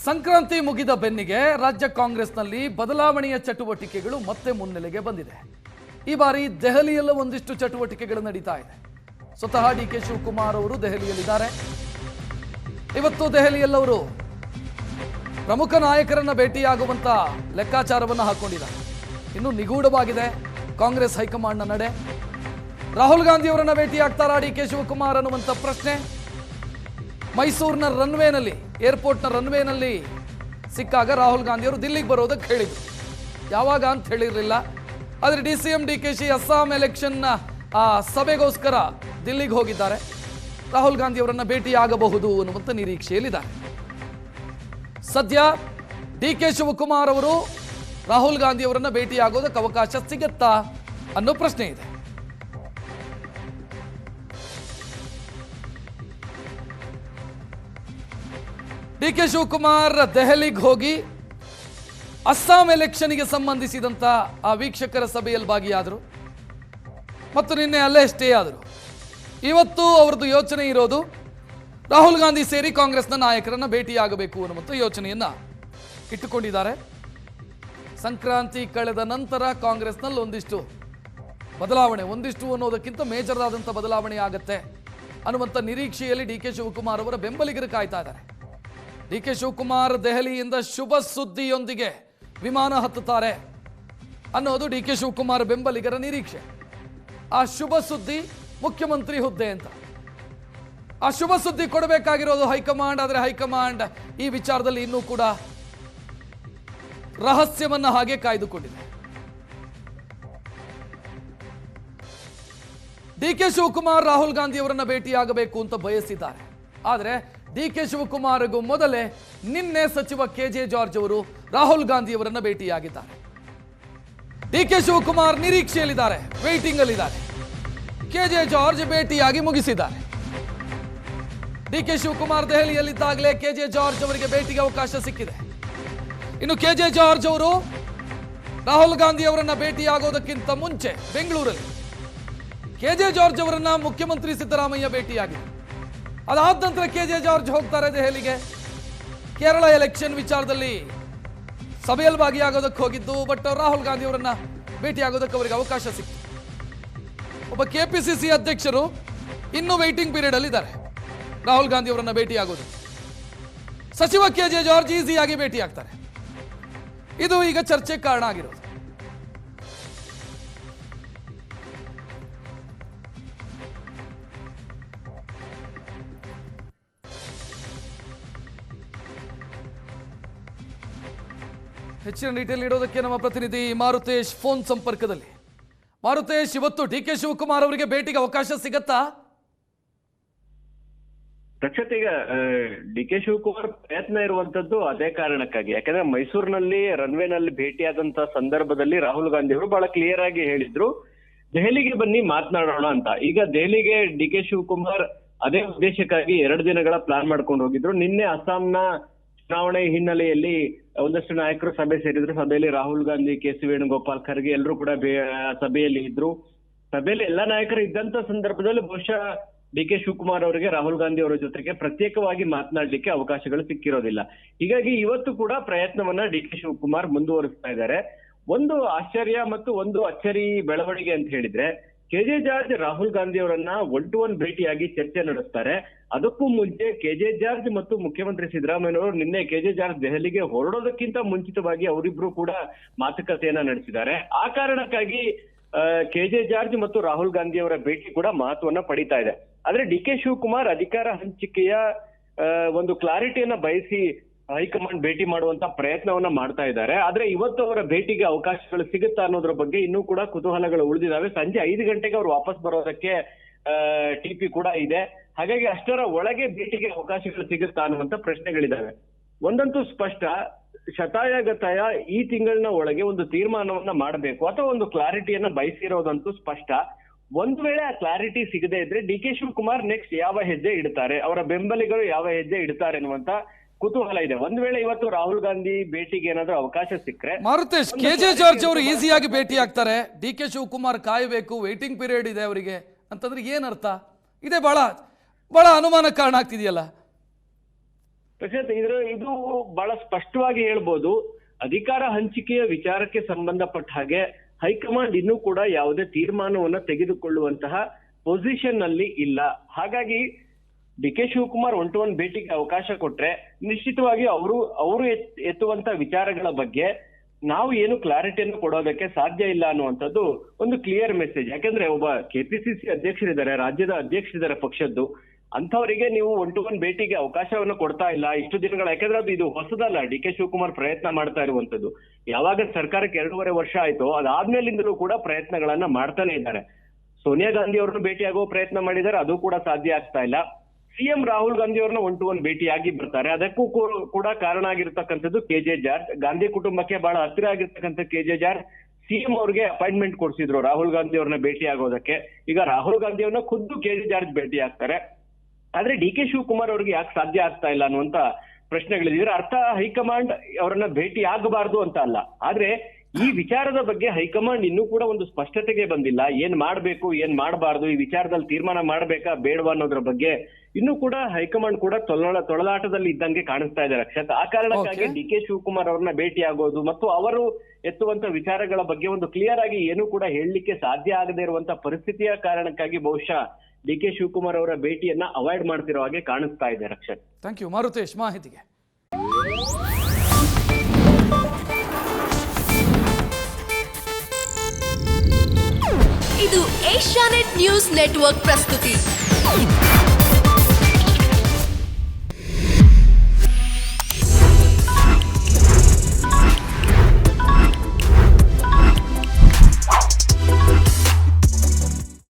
ಸಂಕ್ರಾಂತಿ ಮುಗಿದ ಬೆನ್ನಿಗೆ ರಾಜ್ಯ ಕಾಂಗ್ರೆಸ್ನಲ್ಲಿ ಬದಲಾವಣೆಯ ಚಟುವಟಿಕೆಗಳು ಮತ್ತೆ ಮುನ್ನೆಲೆಗೆ ಬಂದಿದೆ. ಈ ಬಾರಿ ದೆಹಲಿಯಲ್ಲ ಒಂದಿಷ್ಟು ಚಟುವಟಿಕೆಗಳು ನಡೀತಾ ಇದೆ. ಸ್ವತಃ ಡಿಕೆ ಶಿವಕುಮಾರ್ ಅವರು ದೆಹಲಿಯಲ್ಲಿದ್ದಾರೆ. ಇವತ್ತು ದೆಹಲಿಯಲ್ಲವರು ಪ್ರಮುಖ ನಾಯಕರನ್ನ ಭೇಟಿಯಾಗುವಂತ ಲೆಕ್ಕಾಚಾರವನ್ನು ಹಾಕೊಂಡಿದ್ದಾರೆ. ಇನ್ನು ನಿಗೂಢವಾಗಿದೆ ಕಾಂಗ್ರೆಸ್ ಹೈಕಮಾಂಡ್ನ ನಡೆ. ರಾಹುಲ್ ಗಾಂಧಿ ಅವರನ್ನ ಭೇಟಿಯಾಗ್ತಾರಾ ಡಿಕೆ ಶಿವಕುಮಾರ್ ಅನ್ನುವಂಥ ಪ್ರಶ್ನೆ. ಮೈಸೂರಿನ ರನ್ವೇನಲ್ಲಿ, ಏರ್ಪೋರ್ಟ್ನ ರನ್ವೇನಲ್ಲಿ ಸಿಕ್ಕಾಗ ರಾಹುಲ್ ಗಾಂಧಿ ಅವರು ದಿಲ್ಲಿಗೆ ಬರೋದಕ್ಕೆ ಹೇಳಿದರು. ಯಾವಾಗ ಅಂತ ಹೇಳಿರಲಿಲ್ಲ. ಆದರೆ DCM DKC ಅಸ್ಸಾಂ ಎಲೆಕ್ಷನ್ನ ಆ ಸಭೆಗೋಸ್ಕರ ದಿಲ್ಲಿಗೆ ಹೋಗಿದ್ದಾರೆ. ರಾಹುಲ್ ಗಾಂಧಿ ಅವರನ್ನ ಭೇಟಿಯಾಗಬಹುದು ಅನ್ನುವಂಥ ನಿರೀಕ್ಷೆಯಲ್ಲಿದ್ದಾರೆ. ಸದ್ಯ DK ಶಿವಕುಮಾರ್ ಅವರು ರಾಹುಲ್ ಗಾಂಧಿ ಅವರನ್ನ ಭೇಟಿಯಾಗೋದಕ್ಕೆ ಅವಕಾಶ ಸಿಗತ್ತಾ ಅನ್ನೋ ಪ್ರಶ್ನೆ ಇದೆ. DK ಶಿವಕುಮಾರ್ ದೆಹಲಿಗೆ ಹೋಗಿ ಅಸ್ಸಾಂ ಎಲೆಕ್ಷನ್ಗೆ ಸಂಬಂಧಿಸಿದಂಥ ಆ ವೀಕ್ಷಕರ ಸಭೆಯಲ್ಲಿ ಭಾಗಿಯಾದರು ಮತ್ತು ನಿನ್ನೆ ಅಲ್ಲೇ ಸ್ಟೇ ಆದರು. ಇವತ್ತು ಅವ್ರದ್ದು ಯೋಚನೆ ಇರೋದು ರಾಹುಲ್ ಗಾಂಧಿ ಸೇರಿ ಕಾಂಗ್ರೆಸ್ನ ನಾಯಕರನ್ನ ಭೇಟಿಯಾಗಬೇಕು ಅನ್ನುವಂಥ ಯೋಚನೆಯನ್ನ ಇಟ್ಟುಕೊಂಡಿದ್ದಾರೆ. ಸಂಕ್ರಾಂತಿ ಕಳೆದ ನಂತರ ಕಾಂಗ್ರೆಸ್ನಲ್ಲಿ ಒಂದಿಷ್ಟು ಬದಲಾವಣೆ, ಒಂದಿಷ್ಟು ಅನ್ನೋದಕ್ಕಿಂತ ಮೇಜರ್ ಆದಂಥ ಬದಲಾವಣೆ ಆಗುತ್ತೆ ಅನ್ನುವಂಥ ನಿರೀಕ್ಷೆಯಲ್ಲಿ DK ಶಿವಕುಮಾರ್ ಅವರ ಬೆಂಬಲಿಗರು ಕಾಯ್ತಾ ಇದ್ದಾರೆ. DK ಶಿವಕುಮಾರ್ ದೆಹಲಿಯಿಂದ ಶುಭ ಸುದ್ದಿಯೊಂದಿಗೆ ವಿಮಾನ ಹತ್ತುತ್ತಾರೆ ಅನ್ನೋದು DK ಶಿವಕುಮಾರ್ ಬೆಂಬಲಿಗರ ನಿರೀಕ್ಷೆ. ಆ ಶುಭ ಸುದ್ದಿ ಮುಖ್ಯಮಂತ್ರಿ ಹುದ್ದೆ ಅಂತ. ಆ ಶುಭ ಸುದ್ದಿ ಕೊಡಬೇಕಾಗಿರೋದು ಹೈಕಮಾಂಡ್. ಆದರೆ ಹೈಕಮಾಂಡ್ ಈ ವಿಚಾರದಲ್ಲಿ ಇನ್ನೂ ಕೂಡ ರಹಸ್ಯವನ್ನ ಹಾಗೆ ಕಾಯ್ದುಕೊಂಡಿದೆ. DK ಶಿವಕುಮಾರ್ ರಾಹುಲ್ ಗಾಂಧಿ ಅವರನ್ನ ಭೇಟಿಯಾಗಬೇಕು ಅಂತ ಬಯಸಿದ್ದಾರೆ. ಆದರೆ DK ಶಿವಕುಮಾರ್ಗೂ ಮೊದಲೇ ನಿನ್ನೆ ಸಚಿವ KJ ಜಾರ್ಜ್ ಅವರು ರಾಹುಲ್ ಗಾಂಧಿ ಅವರನ್ನ ಭೇಟಿಯಾಗಿದ್ದಾರೆ. DK ಶಿವಕುಮಾರ್ ನಿರೀಕ್ಷೆಯಲ್ಲಿದ್ದಾರೆ, ವೇಟಿಂಗ್ ಅಲ್ಲಿದ್ದಾರೆ. KJ ಜಾರ್ಜ್ ಭೇಟಿಯಾಗಿ ಮುಗಿಸಿದ್ದಾರೆ. DK ಶಿವಕುಮಾರ್ ದೆಹಲಿಯಲ್ಲಿದ್ದಾಗಲೇ KJ ಜಾರ್ಜ್ ಅವರಿಗೆ ಭೇಟಿಗೆ ಅವಕಾಶ ಸಿಕ್ಕಿದೆ. ಇನ್ನು KJ ಜಾರ್ಜ್ ಅವರು ರಾಹುಲ್ ಗಾಂಧಿ ಅವರನ್ನ ಭೇಟಿಯಾಗೋದಕ್ಕಿಂತ ಮುಂಚೆ ಬೆಂಗಳೂರಲ್ಲಿ KJ ಜಾರ್ಜ್ ಅವರನ್ನ ಮುಖ್ಯಮಂತ್ರಿ ಸಿದ್ದರಾಮಯ್ಯ ಭೇಟಿಯಾಗಿದ್ದಾರೆ. ಅದಾದ ನಂತರ KJ ಜಾರ್ಜ್ ಹೋಗ್ತಾರೆ ದೆಹಲಿಗೆ. ಕೇರಳ ಎಲೆಕ್ಷನ್ ವಿಚಾರದಲ್ಲಿ ಸಭೆಯಲ್ಲಿ ಭಾಗಿಯಾಗೋದಕ್ಕೆ ಹೋಗಿದ್ದು. ಬಟ್ ರಾಹುಲ್ ಗಾಂಧಿ ಅವರನ್ನ ಭೇಟಿಯಾಗೋದಕ್ಕೆ ಅವರಿಗೆ ಅವಕಾಶ ಸಿಕ್ತು. ಒಬ್ಬ KPCC ಅಧ್ಯಕ್ಷರು ಇನ್ನೂ ವೈಟಿಂಗ್ ಪೀರಿಯಡ್ ಅಲ್ಲಿ ಇದ್ದಾರೆ ರಾಹುಲ್ ಗಾಂಧಿ ಅವರನ್ನ ಭೇಟಿಯಾಗೋದು. ಸಚಿವ KJ ಜಾರ್ಜ್ ಈಸಿಯಾಗಿ ಭೇಟಿಯಾಗ್ತಾರೆ. ಇದು ಈಗ ಚರ್ಚೆಗೆ ಕಾರಣ ಆಗಿರೋದು. ಹೆಚ್ಚಿನ ಡೀಟೇಲ್ ನೀಡೋದಕ್ಕೆ ನಮ್ಮ ಪ್ರತಿನಿಧಿ ಮಾರುತೇಶ್ ಫೋನ್ ಸಂಪರ್ಕದಲ್ಲಿ. ಮಾರುತೇಶ್, ಇವತ್ತು DK ಶಿವಕುಮಾರ್ ಅವರಿಗೆ ಭೇಟಿಗೆ ಅವಕಾಶ ಸಿಗತ್ತಾ? ರಕ್ಷಿತ್, DK ಶಿವಕುಮಾರ್ ಪ್ರಯತ್ನ ಇರುವಂತದ್ದು ಅದೇ ಕಾರಣಕ್ಕಾಗಿ. ಯಾಕಂದ್ರೆ ಮೈಸೂರಿನಲ್ಲಿ ರನ್ವೇನಲ್ಲಿ ಭೇಟಿಯಾದಂತ ಸಂದರ್ಭದಲ್ಲಿ ರಾಹುಲ್ ಗಾಂಧಿ ಅವರು ಬಹಳ ಕ್ಲಿಯರ್ ಆಗಿ ಹೇಳಿದ್ರು, ದೆಹಲಿಗೆ ಬನ್ನಿ ಮಾತನಾಡೋಣ ಅಂತ. ಈಗ ದೆಹಲಿಗೆ DK ಶಿವಕುಮಾರ್ ಅದೇ ಉದ್ದೇಶಕ್ಕಾಗಿ 2 ದಿನಗಳ ಪ್ಲಾನ್ ಮಾಡ್ಕೊಂಡು ಹೋಗಿದ್ರು. ನಿನ್ನೆ ಅಸ್ಸಾಂನ ಚುನಾವಣೆ ಹಿನ್ನೆಲೆಯಲ್ಲಿ ಒಂದಷ್ಟು ನಾಯಕರು ಸಭೆ ಸೇರಿದ್ರು. ಸಭೆಯಲ್ಲಿ ರಾಹುಲ್ ಗಾಂಧಿ, KC ವೇಣುಗೋಪಾಲ್, ಖರ್ಗೆ ಎಲ್ಲರೂ ಕೂಡ ಸಭೆಯಲ್ಲಿ ಇದ್ರು. ಸಭೆಯಲ್ಲಿ ಎಲ್ಲಾ ನಾಯಕರು ಇದ್ದಂತ ಸಂದರ್ಭದಲ್ಲಿ ಬಹುಶಃ DK ಶಿವಕುಮಾರ್ ಅವರಿಗೆ ರಾಹುಲ್ ಗಾಂಧಿ ಅವರ ಜೊತೆಗೆ ಪ್ರತ್ಯೇಕವಾಗಿ ಮಾತನಾಡ್ಲಿಕ್ಕೆ ಅವಕಾಶಗಳು ಸಿಕ್ಕಿರೋದಿಲ್ಲ. ಹೀಗಾಗಿ ಇವತ್ತು ಕೂಡ ಪ್ರಯತ್ನವನ್ನ DK ಶಿವಕುಮಾರ್ ಮುಂದುವರಿಸ್ತಾ ಇದ್ದಾರೆ. ಒಂದು ಆಶ್ಚರ್ಯ ಮತ್ತು ಒಂದು ಅಚ್ಚರಿ ಬೆಳವಣಿಗೆ ಅಂತ ಹೇಳಿದ್ರೆ, KJ ಜಾರ್ಜ್ ರಾಹುಲ್ ಗಾಂಧಿ ಅವರನ್ನ 1-to-1 ಭೇಟಿಯಾಗಿ ಚರ್ಚೆ ನಡೆಸ್ತಾರೆ. ಅದಕ್ಕೂ ಮುಂಚೆ KJ ಜಾರ್ಜ್ ಮತ್ತು ಮುಖ್ಯಮಂತ್ರಿ ಸಿದ್ದರಾಮಯ್ಯನವರು ನಿನ್ನೆ KJ ಜಾರ್ಜ್ ದೆಹಲಿಗೆ ಹೊರಡೋದಕ್ಕಿಂತ ಮುಂಚಿತವಾಗಿ ಅವರಿಬ್ರು ಕೂಡ ಮಾತುಕತೆಯನ್ನ ನಡೆಸಿದ್ದಾರೆ. ಆ ಕಾರಣಕ್ಕಾಗಿ KJ ಜಾರ್ಜ್ ಮತ್ತು ರಾಹುಲ್ ಗಾಂಧಿ ಅವರ ಭೇಟಿ ಕೂಡ ಮಹತ್ವವನ್ನ ಪಡಿತಾ ಇದೆ. ಆದ್ರೆ DK ಶಿವಕುಮಾರ್ ಅಧಿಕಾರ ಹಂಚಿಕೆಯ ಒಂದು ಕ್ಲಾರಿಟಿಯನ್ನ ಬಯಸಿ ಹೈಕಮಾಂಡ್ ಭೇಟಿ ಮಾಡುವಂತ ಪ್ರಯತ್ನವನ್ನ ಮಾಡ್ತಾ ಇದ್ದಾರೆ. ಆದ್ರೆ ಇವತ್ತು ಅವರ ಭೇಟಿಗೆ ಅವಕಾಶಗಳು ಸಿಗುತ್ತಾ ಅನ್ನೋದ್ರ ಬಗ್ಗೆ ಇನ್ನೂ ಕೂಡ ಕುತೂಹಲಗಳು ಉಳಿದಿದ್ದಾವೆ. ಸಂಜೆ 5 ಗಂಟೆಗೆ ಅವರು ವಾಪಸ್ ಬರೋದಕ್ಕೆ TP ಕೂಡ ಇದೆ. ಹಾಗಾಗಿ ಅಷ್ಟರ ಒಳಗೆ ಭೇಟಿಗೆ ಅವಕಾಶಗಳು ಸಿಗುತ್ತಾ ಅನ್ನುವಂತ ಪ್ರಶ್ನೆಗಳಿದಾವೆ. ಒಂದಂತೂ ಸ್ಪಷ್ಟ, ಶತಾಯಗತಾಯ ಈ ತಿಂಗಳಿನ ಒಳಗೆ ಒಂದು ತೀರ್ಮಾನವನ್ನ ಮಾಡಬೇಕು ಅಥವಾ ಒಂದು ಕ್ಲಾರಿಟಿಯನ್ನ ಬಯಸಿರೋದಂತೂ ಸ್ಪಷ್ಟ. ಒಂದ್ ವೇಳೆ ಆ ಕ್ಲಾರಿಟಿ ಸಿಗದೆ ಇದ್ರೆ DK ಶಿವಕುಮಾರ್ ನೆಕ್ಸ್ಟ್ ಯಾವ ಹೆಜ್ಜೆ ಇಡ್ತಾರೆ, ಅವರ ಬೆಂಬಲಿಗರು ಯಾವ ಹೆಜ್ಜೆ ಇಡ್ತಾರೆ ಅನ್ನುವಂತ ಕುತೂಹಲ ಇದೆ. ಒಂದ್ ವೇಳೆ ಇವತ್ತು ರಾಹುಲ್ ಗಾಂಧಿ ಭೇಟಿಗೆ ಏನಾದ್ರೂ ಅವಕಾಶ ಸಿಕ್ಕರೆ ಮಾರುತೇಶ್, KJ ಜಾರ್ಜ್ ಅವರು ಈಸಿಯಾಗಿ ಭೇಟಿ ಆಗ್ತಾರೆ, DK ಶಿವಕುಮಾರ್ ಕಾಯಬೇಕು, ವೇಟಿಂಗ್ ಪೀರಿಯಡ್ ಇದೆ ಅವರಿಗೆ ಅಂತಂದ್ರೆ ಏನರ್ಥ? ಇದೇ ಬಹಳ ಬಹಳ ಅನುಮಾನ ಕಾರಣ ಆಗ್ತಿದೆಯಲ್ಲ. ಪ್ರಶಾಂತ್, ಇದು ಬಹಳ ಸ್ಪಷ್ಟವಾಗಿ ಹೇಳ್ಬೋದು. ಅಧಿಕಾರ ಹಂಚಿಕೆಯ ವಿಚಾರಕ್ಕೆ ಸಂಬಂಧಪಟ್ಟ ಹಾಗೆ ಹೈಕಮಾಂಡ್ ಇನ್ನೂ ಕೂಡ ಯಾವುದೇ ತೀರ್ಮಾನವನ್ನ ತೆಗೆದುಕೊಳ್ಳುವಂತಹ ಪೊಸಿಷನ್ ಅಲ್ಲಿ ಇಲ್ಲ. ಹಾಗಾಗಿ D K Shivakumar one to one ಭೇಟಿಗೆ ಅವಕಾಶ ಕೊಟ್ರೆ ನಿಶ್ಚಿತವಾಗಿ ಅವರು ಎತ್ತುವಂತ ವಿಚಾರಗಳ ಬಗ್ಗೆ ನಾವು ಏನು ಕ್ಲಾರಿಟಿಯನ್ನು ಕೊಡೋದಕ್ಕೆ ಸಾಧ್ಯ ಇಲ್ಲ ಅನ್ನುವಂಥದ್ದು ಒಂದು ಕ್ಲಿಯರ್ ಮೆಸೇಜ್. ಯಾಕಂದ್ರೆ ಒಬ್ಬ ಕೆಪಿಸಿಸಿ ಅಧ್ಯಕ್ಷರಿದ್ದಾರೆ, ರಾಜ್ಯದ ಅಧ್ಯಕ್ಷರಿದ್ದಾರೆ ಪಕ್ಷದ್ದು, ಅಂಥವರಿಗೆ ನೀವು ಒನ್ ಟು ಒನ್ ಭೇಟಿಗೆ ಅವಕಾಶವನ್ನು ಕೊಡ್ತಾ ಇಲ್ಲ ಇಷ್ಟು ದಿನಗಳ. ಯಾಕಂದ್ರೆ ಅದು ಇದು ಹೊಸದಲ್ಲ, ಡಿ ಕೆ ಶಿವಕುಮಾರ್ ಪ್ರಯತ್ನ ಮಾಡ್ತಾ ಇರುವಂತದ್ದು. ಯಾವಾಗ ಸರ್ಕಾರಕ್ಕೆ 2.5 ವರ್ಷ ಆಯ್ತು ಅದಾದ್ಮೇಲಿಂದಲೂ ಕೂಡ ಪ್ರಯತ್ನಗಳನ್ನ ಮಾಡ್ತಾನೆ ಇದ್ದಾರೆ. ಸೋನಿಯಾ ಗಾಂಧಿ ಅವ್ರನ್ನ ಭೇಟಿಯಾಗೋ ಪ್ರಯತ್ನ ಮಾಡಿದ್ದಾರೆ, ಅದು ಕೂಡ ಸಾಧ್ಯ ಆಗ್ತಾ ಇಲ್ಲ. ಸಿಎಂ ರಾಹುಲ್ ಗಾಂಧಿ ಅವ್ರನ್ನ ಒನ್ ಟು ಒನ್ ಭೇಟಿಯಾಗಿ ಬರ್ತಾರೆ. ಅದಕ್ಕೂ ಕೂಡ ಕಾರಣ ಆಗಿರ್ತಕ್ಕಂಥದ್ದು ಕೆ.ಜೆ. ಜಾರ್ಜ್. ಗಾಂಧಿ ಕುಟುಂಬಕ್ಕೆ ಬಹಳ ಹತ್ತಿರ ಆಗಿರ್ತಕ್ಕಂಥ ಕೆ.ಜೆ. ಜಾರ್ಜ್ ಸಿಎಂ ಅವ್ರಿಗೆ ಅಪಾಯಿಂಟ್ಮೆಂಟ್ ಕೊಡ್ಸಿದ್ರು ರಾಹುಲ್ ಗಾಂಧಿ ಅವ್ರನ್ನ ಭೇಟಿ ಆಗೋದಕ್ಕೆ. ಈಗ ರಾಹುಲ್ ಗಾಂಧಿ ಅವ್ರನ್ನ ಖುದ್ದು ಕೆ.ಜೆ. ಜಾರ್ಜ್ ಭೇಟಿ ಆಗ್ತಾರೆ. ಆದ್ರೆ ಡಿ ಕೆ ಶಿವಕುಮಾರ್ ಅವ್ರಿಗೆ ಯಾಕೆ ಸಾಧ್ಯ ಆಗ್ತಾ ಇಲ್ಲ ಅನ್ನುವಂತ ಪ್ರಶ್ನೆಗಳಿದ್ರೆ ಅರ್ಥ ಹೈಕಮಾಂಡ್ ಅವರನ್ನ ಭೇಟಿ ಆಗಬಾರ್ದು ಅಂತ ಅಲ್ಲ. ಆದ್ರೆ ಈ ವಿಚಾರದ ಬಗ್ಗೆ ಹೈಕಮಾಂಡ್ ಇನ್ನೂ ಕೂಡ ಒಂದು ಸ್ಪಷ್ಟತೆಗೆ ಬಂದಿಲ್ಲ. ಏನ್ ಮಾಡ್ಬೇಕು, ಏನ್ ಮಾಡಬಾರ್ದು, ಈ ವಿಚಾರದಲ್ಲಿ ತೀರ್ಮಾನ ಮಾಡ್ಬೇಕಾ ಬೇಡವಾ ಅನ್ನೋದ್ರ ಬಗ್ಗೆ ಇನ್ನೂ ಕೂಡ ಹೈಕಮಾಂಡ್ ಕೂಡ ತೊಳಲಾಟದಲ್ಲಿ ಇದ್ದಂಗೆ ಕಾಣಿಸ್ತಾ ಇದ್ದಾರೆ ಅಕ್ಷತ್. ಆ ಕಾರಣಕ್ಕಾಗಿ ಡಿ ಕೆ ಶಿವಕುಮಾರ್ ಅವ್ರನ್ನ ಭೇಟಿ ಆಗೋದು ಮತ್ತು ಅವರು ಎತ್ತುವಂತ ವಿಚಾರಗಳ ಬಗ್ಗೆ ಒಂದು ಕ್ಲಿಯರ್ ಆಗಿ ಏನೂ ಕೂಡ ಹೇಳಲಿಕ್ಕೆ ಸಾಧ್ಯ ಆಗದೆ ಇರುವಂತ ಪರಿಸ್ಥಿತಿಯ ಕಾರಣಕ್ಕಾಗಿ ಬಹುಶಃ ಡಿ ಕೆ ಶಿವಕುಮಾರ್ ಅವರ ಭೇಟಿಯನ್ನ ಅವಾಯ್ಡ್ ಮಾಡ್ತಿರೋ ಹಾಗೆ ಕಾಣಿಸ್ತಾ ಇದೆ ರಕ್ಷತ್. ಥ್ಯಾಂಕ್ ಯು ಮಾರುತೇಶ್ ಮಾಹಿತಿಗೆ. ಇದು ಏಷ್ಯಾನೆಟ್ ನ್ಯೂಸ್ ನೆಟ್ವರ್ಕ್ ಪ್ರಸ್ತುತಿ.